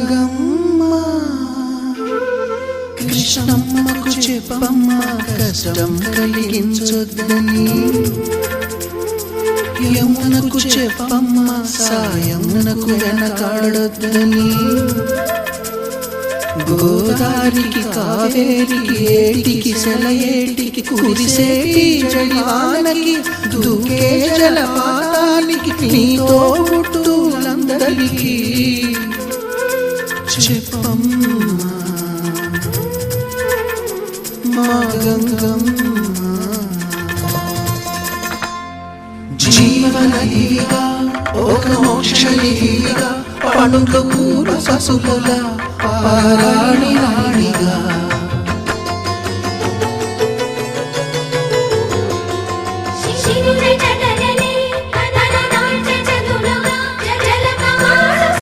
గంగమ్మ కృష్ణమ్మకు చెప్పమ్మ కష్టం కలిగించొద్దని, యమునకు చెప్పమ్మ సాయమునకు వెనకాడొద్దని, గోదారికి కావేరికి ఏటికి సెలయేటికి కురిసేటి జడివానకి దూకే జలపాతానికి నీతో పుట్టులందరికీ చెప్పమ్మ మా గంగమ్మ. జీవనదిగా ఒక మోక్షనిధిగా పండ్లు పూల పసుపుగా పారాణి రాణిగా